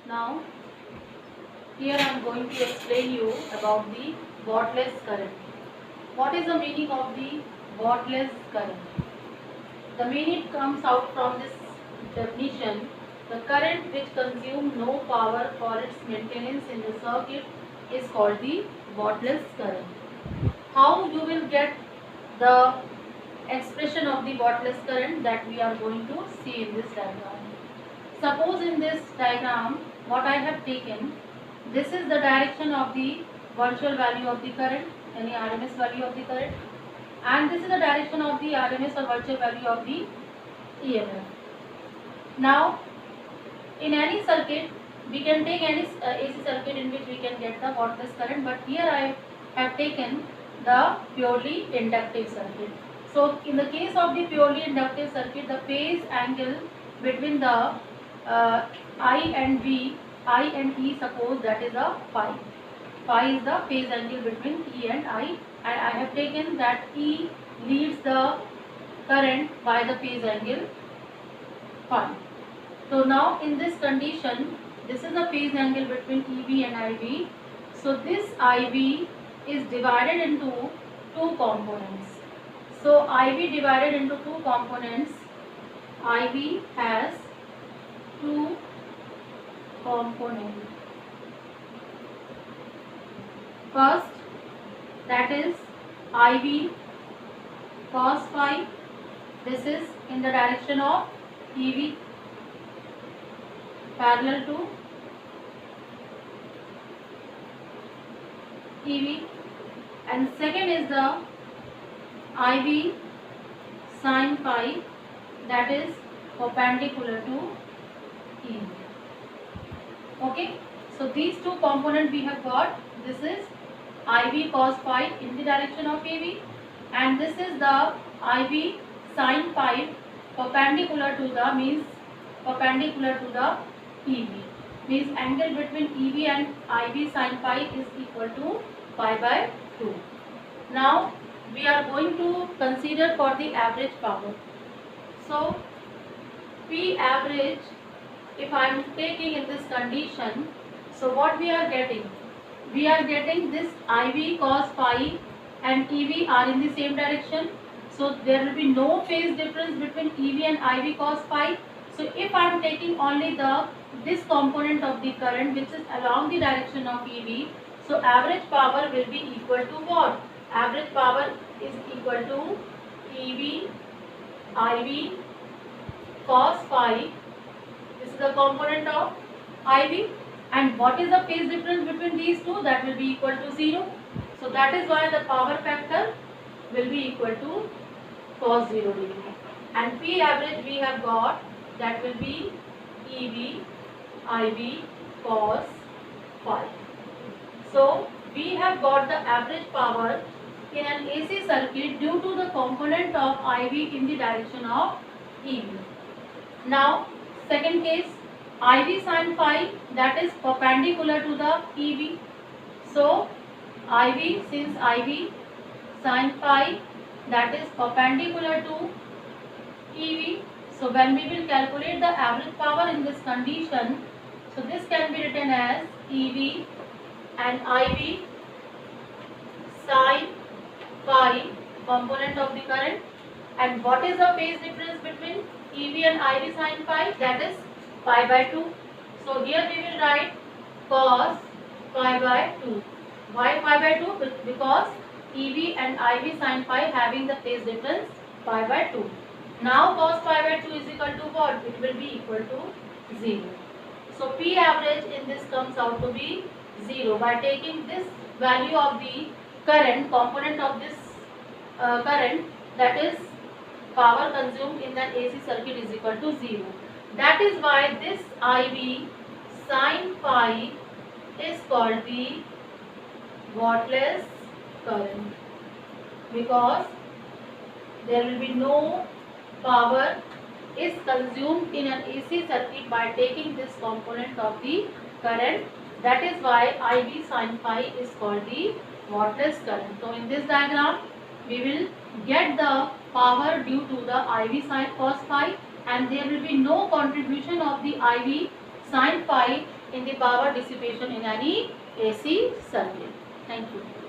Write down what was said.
Now, here I am going to explain you about the wattless current. What is the meaning of the wattless current? The meaning comes out from this definition. The current which consumes no power for its maintenance in the circuit is called the wattless current. How you will get the expression of the wattless current, that we are going to see in this diagram. Suppose in this diagram what I have taken, this is the direction of the virtual value of the current, any RMS value of the current, and this is the direction of the RMS or virtual value of the EMF. Now, in any circuit, we can take any AC circuit in which we can get the wattless current, but here I have taken the purely inductive circuit. So, in the case of the purely inductive circuit, the phase angle between the I and V, I and E, suppose that is a phi. Phi is the phase angle between E and I have taken that E leads the current by the phase angle phi. So now in this condition, this is the phase angle between EV and IV. So this IV is divided into two components. So IV divided into two components. IV has two components. First, that is IV cos phi. This is in the direction of EV, parallel to EV, and second is the IV sin phi, that is perpendicular to EV. Okay, so these two components we have got. This is IV cos phi in the direction of EV, and this is the IV sin phi perpendicular to the EV, means angle between EV and IV sin phi is equal to pi by 2. Now we are going to consider for the average power. So P average, if I am taking in this condition, so what we are getting? We are getting this IV cos phi and EV are in the same direction. So there will be no phase difference between EV and IV cos phi. So if I am taking only this component of the current which is along the direction of EV, so average power will be equal to what? Average power is equal to EV IV cos phi. This is the component of IV, and what is the phase difference between these two? That will be equal to 0. So that is why the power factor will be equal to cos 0 degree. And P average we have got, that will be EV IV cos phi. So we have got the average power in an AC circuit due to the component of IV in the direction of EV. Now second case, IV sin phi, that is perpendicular to the EV. So IV, since IV sin phi, that is perpendicular to EV. So when we will calculate the average power in this condition, so this can be written as EV and IV sin phi component of the current. And what is the phase difference between EV and IV sin phi? That is pi by 2. So here we will write cos pi by 2. Why pi by 2? Because EV and IV sin phi having the phase difference pi by 2. Now cos pi by 2 is equal to what? It will be equal to 0. So P average in this comes out to be 0 by taking this value of the current, component of this current, that is power consumed in the AC circuit, is equal to 0. That is why this IV sin phi is called the wattless current, because there will be no power is consumed in an AC circuit by taking this component of the current. That is why IV sin phi is called the wattless current. So in this diagram we will get the power due to the IV sin cos phi, and there will be no contribution of the IV sin phi in the power dissipation in any AC circuit. Thank you.